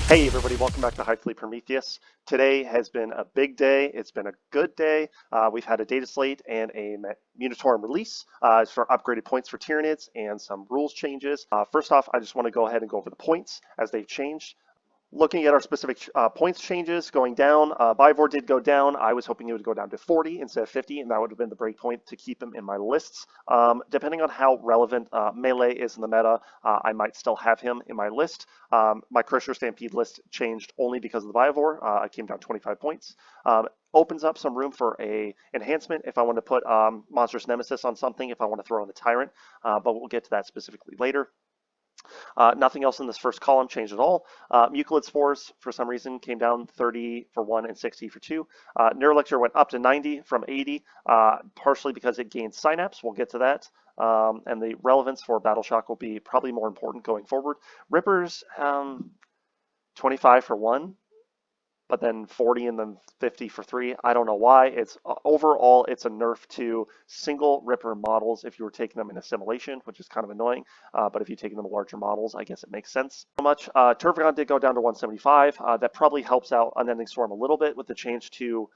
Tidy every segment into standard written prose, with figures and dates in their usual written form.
Hey everybody, welcome back to Hive Prometheus. Today has been a big day. It's been a good day. We've had a data slate and a Munitorum release for upgraded points for Tyranids and some rules changes. First off, I just want to go ahead and go over the points as they've changed. Looking at our specific points changes going down, Bivor did go down. I was hoping it would go down to 40 instead of 50, and that would have been the break point to keep him in my lists. Depending on how relevant melee is in the meta, I might still have him in my list. My Crusher Stampede list changed only because of the Bivor. I came down 25 points. Opens up some room for a enhancement if I want to put Monstrous Nemesis on something, if I want to throw on the Tyrant, but we'll get to that specifically later. Nothing else in this first column changed at all. Mucilid Spores, for some reason, came down 30 for 1 and 60 for 2. Neurolictor went up to 90 from 80, partially because it gained Synapse. We'll get to that. And the relevance for Battle Shock will be probably more important going forward. Rippers, 25 for 1. But then 40 and then 50 for 3. I don't know why. It's overall, it's a nerf to single Ripper models if you were taking them in assimilation, which is kind of annoying. But if you're taking them larger models, I guess it makes sense. So much. Turvagon did go down to 175. That probably helps out Unending Storm a little bit with the change to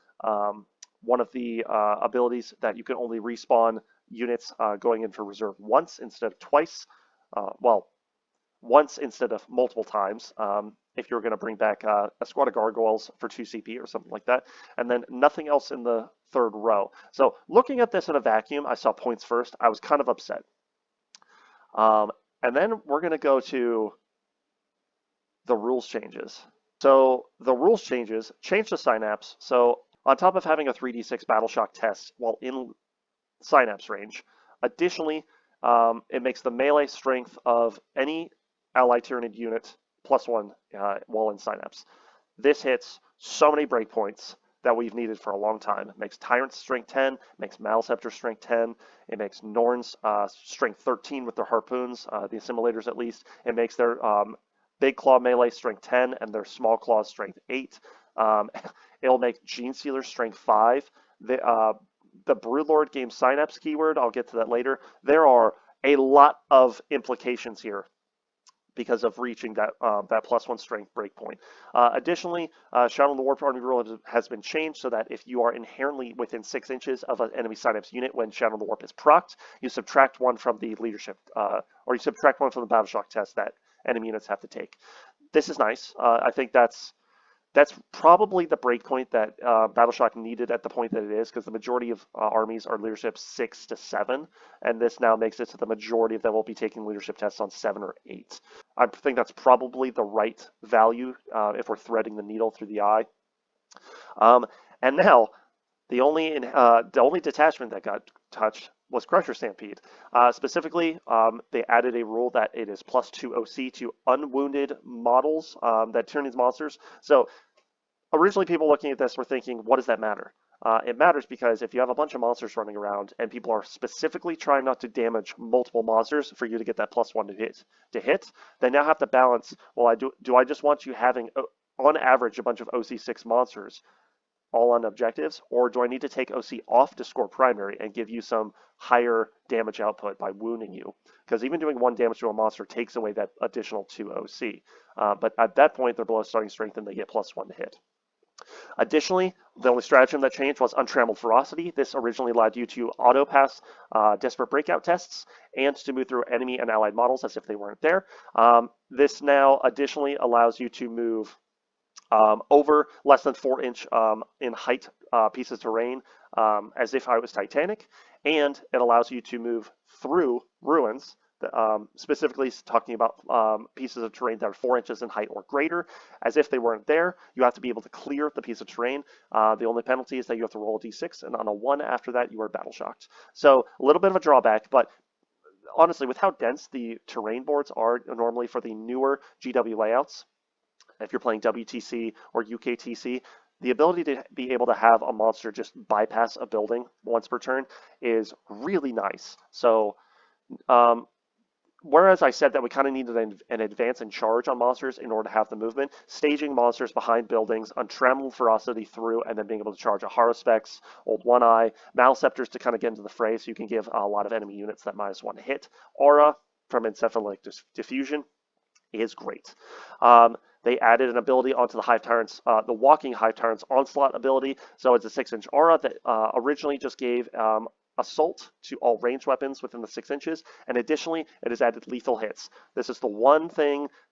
one of the abilities that you can only respawn units going in for reserve once instead of twice. Once instead of multiple times. If you're going to bring back a squad of gargoyles for 2 CP or something like that. And then nothing else in the third row. So looking at this in a vacuum, I saw points first. I was kind of upset. And then we're going to go to the rules changes. So the rules changes change the Synapse. So on top of having a 3d6 Battle Shock test while in Synapse range, additionally, it makes the melee strength of any allied Tyranid unit +1 while in Synapse. This hits so many breakpoints that we've needed for a long time. It makes Tyrant's strength 10, makes Maleceptor's strength 10, it makes Norn's strength 13 with their harpoons, the assimilators at least. It makes their big claw melee strength 10 and their small claws strength 8. It'll make Genestealer's strength 5. The Broodlord gains Synapse keyword. I'll get to that later. There are a lot of implications here because of reaching that +1 strength breakpoint. Additionally, Shadow of the Warp Army rule has been changed so that if you are inherently within 6 inches of an enemy Synapse unit when Shadow of the Warp is procced, you subtract 1 from the leadership, or you subtract 1 from the Battle Shock test that enemy units have to take. This is nice. I think that's probably the breakpoint that Battle Shock needed at the point that it is, because the majority of armies are leadership 6 to 7, and this now makes it so the majority of them will be taking leadership tests on 7 or 8. I think that's probably the right value if we're threading the needle through the eye. And now, the only detachment that got touched was Crusher Stampede. Specifically, they added a rule that it is +2 OC to unwounded models that turn these monsters. So originally people looking at this were thinking, what does that matter? It matters because if you have a bunch of monsters running around and people are specifically trying not to damage multiple monsters for you to get that +1 to hit, they now have to balance, well, do I just want you having, on average, a bunch of OC6 monsters all on objectives, or do I need to take OC off to score primary and give you some higher damage output by wounding you? Because even doing 1 damage to a monster takes away that additional 2 OC. But at that point, they're below starting strength and they get +1 to hit. Additionally, the only stratagem that changed was Untrem Ferocity. This originally allowed you to auto-pass Desperate Breakout tests and to move through enemy and allied models as if they weren't there. This now additionally allows you to move over less than 4 inch in height pieces of terrain as if I was Titanic, and it allows you to move through ruins, specifically talking about pieces of terrain that are 4 inches in height or greater, as if they weren't there. You have to be able to clear the piece of terrain. The only penalty is that you have to roll a d6, and on a 1 after that, you are battle shocked. So a little bit of a drawback, but honestly, with how dense the terrain boards are normally for the newer GW layouts, if you're playing WTC or UKTC, the ability to be able to have a monster just bypass a building once per turn is really nice. So whereas I said that we kind of needed an advance and charge on monsters in order to have the movement, staging monsters behind buildings, Untrem Ferocity through, and then being able to charge a Haruspex, Old One Eye, Maleceptors to kind of get into the fray so you can give a lot of enemy units that -1 hit. Aura from Encephalic Diffusion is great. they added an ability onto the Hive Tyrant's, the walking Hive Tyrant's onslaught ability. So it's a 6-inch aura that originally just gave assault to all ranged weapons within the 6 inches, and additionally, it has added lethal hits. This is the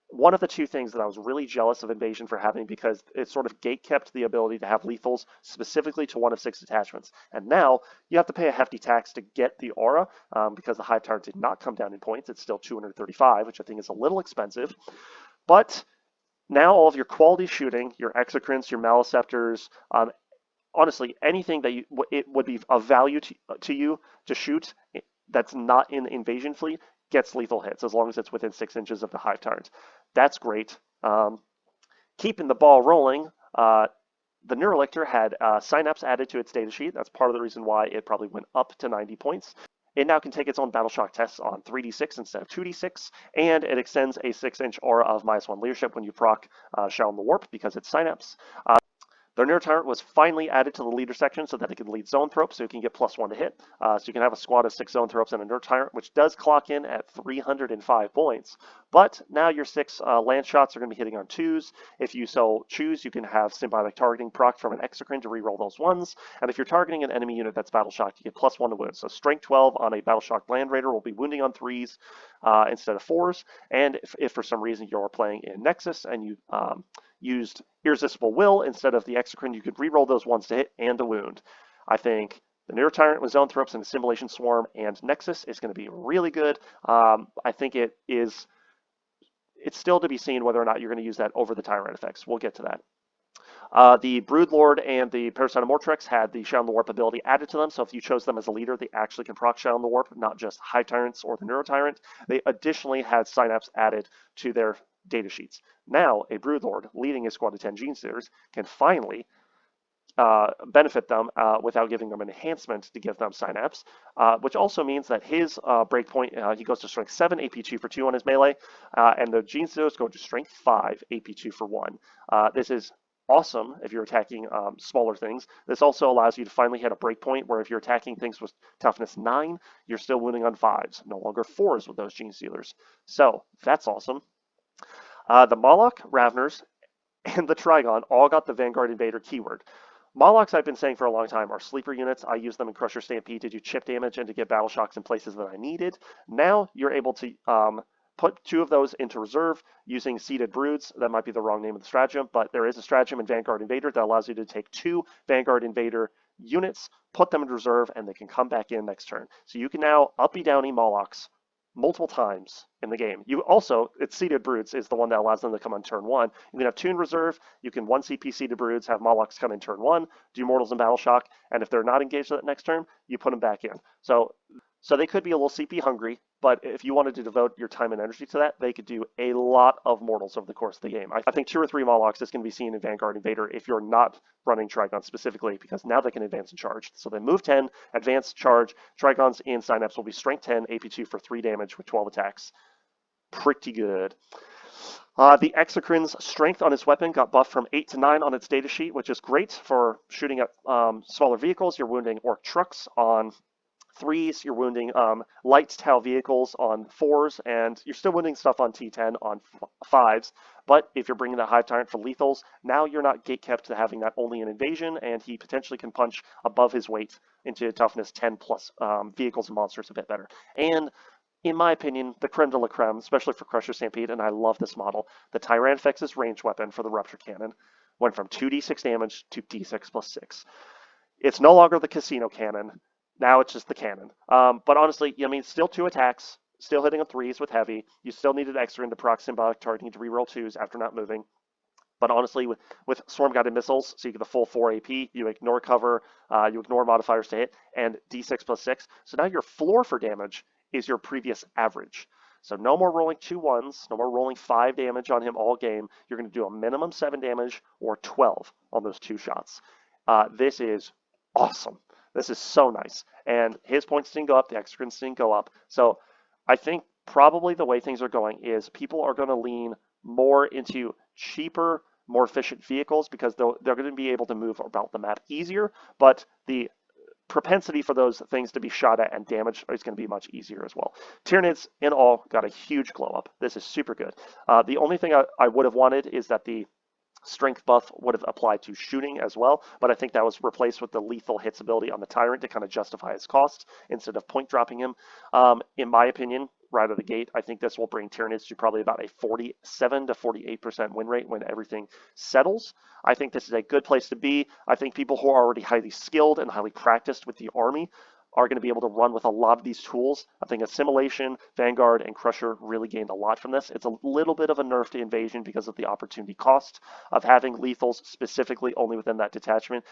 one of the two things that I was really jealous of Invasion for having, because it sort of gatekept the ability to have lethals specifically to one of 6 detachments. And now you have to pay a hefty tax to get the aura, because the Hive Tyrant did not come down in points. It's still 235, which I think is a little expensive. But now all of your quality shooting, your Exocrines, your Maleceptors, honestly, anything that it would be of value to you to shoot that's not in the Invasion fleet gets lethal hits, as long as it's within 6 inches of the Hive Tyrant. That's great. Keeping the ball rolling, the Neurolictor had Synapse added to its datasheet. That's part of the reason why it probably went up to 90 points. It now can take its own battle shock tests on 3d6 instead of 2d6, and it extends a 6-inch aura of -1 leadership when you proc Shadow the Warp because it's Synapse. The Neer Tyrant was finally added to the leader section so that it can lead Zone Thrope, so it can get +1 to hit. So you can have a squad of 6 Zone Thropes and a Neer Tyrant, which does clock in at 305 points. But now your 6 land shots are going to be hitting on 2s. If you so choose, you can have Symbiotic Targeting proc from an Exocrine to reroll those 1s. And if you're targeting an enemy unit that's battle shocked, you get +1 to wound. So Strength 12 on a battle shocked Land Raider will be wounding on 3s instead of 4s. And if for some reason you're playing in Nexus and you used Irresistible Will instead of the Exocrine, you could reroll those 1s to hit and to wound. I think the Neer Tyrant with Zone Thropes and Assimilation Swarm and Nexus is going to be really good. I think it's still to be seen whether or not you're going to use that over the Tyrant effects. We'll get to that. The Broodlord and the Parasite of Mortrex had the Shadow the Warp ability added to them, so if you chose them as a leader, they actually can proc Shadow the Warp, not just Hive Tyrants or the Neer Tyrant. They additionally had Synapse added to their data sheets. Now, a Broodlord leading a squad of 10 Genestealers can finally benefit them without giving them an enhancement to give them Synapse, which also means that his breakpoint, he goes to Strength 7, AP2 for 2 on his melee, and the Genestealers go to Strength 5, AP2 for 1. This is awesome if you're attacking smaller things. This also allows you to finally hit a breakpoint where if you're attacking things with toughness 9, you're still wounding on 5s, no longer 4s with those Genestealers. So, that's awesome. The Moloch, Ravners, and the Trigon all got the Vanguard Invader keyword. Molochs, I've been saying for a long time, are sleeper units. I use them in Crusher Stampede to do chip damage and to get battle shocks in places that I needed. Now you're able to put 2 of those into reserve using Seeded Broods. That might be the wrong name of the stratagem, but there is a stratagem in Vanguard Invader that allows you to take 2 Vanguard Invader units, put them in reserve, and they can come back in next turn. So you can now uppy downy Molochs multiple times in the game. You also, it's Seeded Broods is the one that allows them to come on turn 1. You can have 2 in reserve, you can 1 CP Seeded Broods, have Molochs come in turn 1, do Mortals and Battle Shock, and if they're not engaged that next turn, you put them back in. So they could be a little CP hungry, but if you wanted to devote your time and energy to that, they could do a lot of Mortals over the course of the game. I think 2 or 3 Molochs is going to be seen in Vanguard Invader if you're not running Trigons specifically, because now they can advance and charge. So they move 10, advance, charge. Trigons in Synapse will be Strength 10, AP2 for 3 damage with 12 attacks. Pretty good. The Exocrine's strength on its weapon got buffed from 8 to 9 on its datasheet, which is great for shooting at smaller vehicles. You're wounding Orc trucks on 3s, you're wounding light Tau vehicles on 4s, and you're still wounding stuff on T10 on 5s. But if you're bringing that Hive Tyrant for lethals, now you're not gatekept to having that only in invasion, and he potentially can punch above his weight into toughness 10 plus vehicles and monsters a bit better. And in my opinion, the creme de la creme, especially for Crusher Stampede, and I love this model, the Tyrannifex's ranged weapon for the Rupture Cannon went from 2d6 damage to d6 plus 6. It's no longer the Casino Cannon. Now it's just the cannon. But honestly, I mean, still 2 attacks, still hitting on 3s with heavy. You still needed extra into proc Symbiotic Targeting to reroll 2s after not moving. But honestly, with Swarm Guided Missiles, so you get the full 4 AP, you ignore cover, you ignore modifiers to hit, and d6 plus 6. So now your floor for damage is your previous average. So no more rolling 2 1s, no more rolling 5 damage on him all game. You're going to do a minimum 7 damage or 12 on those 2 shots. This is awesome. This is so nice. And his points didn't go up, the Exocrines didn't go up. So I think probably the way things are going is people are going to lean more into cheaper, more efficient vehicles because they're going to be able to move about the map easier, but the propensity for those things to be shot at and damaged is going to be much easier as well. Tyranids, in all, got a huge glow up. This is super good. The only thing I would have wanted is that the strength buff would have applied to shooting as well, but I think that was replaced with the lethal hits ability on the Tyrant to kind of justify its cost instead of point dropping him. In my opinion, right out of the gate, I think this will bring Tyranids to probably about a 47 to 48% win rate when everything settles. I think this is a good place to be. I think people who are already highly skilled and highly practiced with the army are going to be able to run with a lot of these tools. I think Assimilation, Vanguard, and Crusher really gained a lot from this. It's a little bit of a nerf to Invasion because of the opportunity cost of having lethals specifically only within that detachment.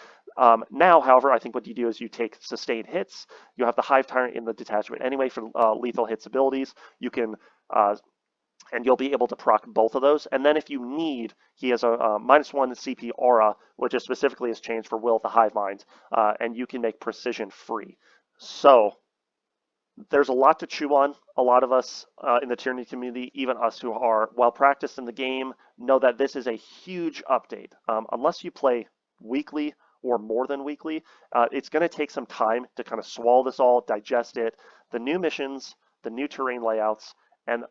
Now, however, I think what you do is you take sustained hits. You have the Hive Tyrant in the detachment anyway for lethal hits abilities. You can and you'll be able to proc both of those. And then if you need, he has a -1 CP aura, which is specifically has changed for Will of the Hive Mind, and you can make precision free. So there's a lot to chew on. A lot of us in the Tyranid community, even us who are well practiced in the game, know that this is a huge update. Unless you play weekly or more than weekly, it's going to take some time to kind of swallow this all, digest it, the new missions, the new terrain layouts, and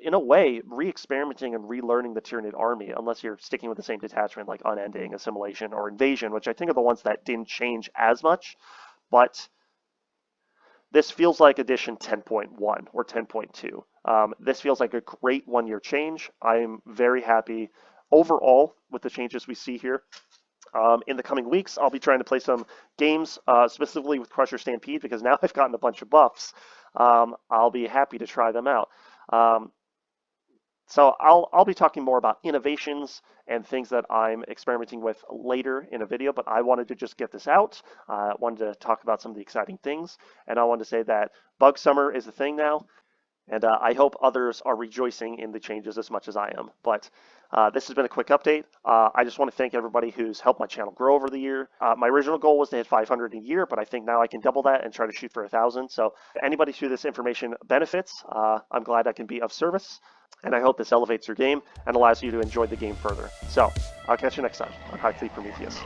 in a way, re-experimenting and relearning the Tyranid army, unless you're sticking with the same detachment like Unending, Assimilation, or Invasion, which I think are the ones that didn't change as much. But this feels like edition 10.1 or 10.2. This feels like a great one-year change. I'm very happy overall with the changes we see here. In the coming weeks, I'll be trying to play some games, specifically with Crusher Stampede, because now I've gotten a bunch of buffs. I'll be happy to try them out. So I'll be talking more about innovations and things that I'm experimenting with later in a video, but I wanted to just get this out. I wanted to talk about some of the exciting things, and I wanted to say that Bug Summer is a thing now, and I hope others are rejoicing in the changes as much as I am. But this has been a quick update. I just want to thank everybody who's helped my channel grow over the year. My original goal was to hit 500 a year, but I think now I can double that and try to shoot for 1,000. So anybody who this information benefits, I'm glad I can be of service. And I hope this elevates your game and allows you to enjoy the game further. So, I'll catch you next time on Hive Prometheus.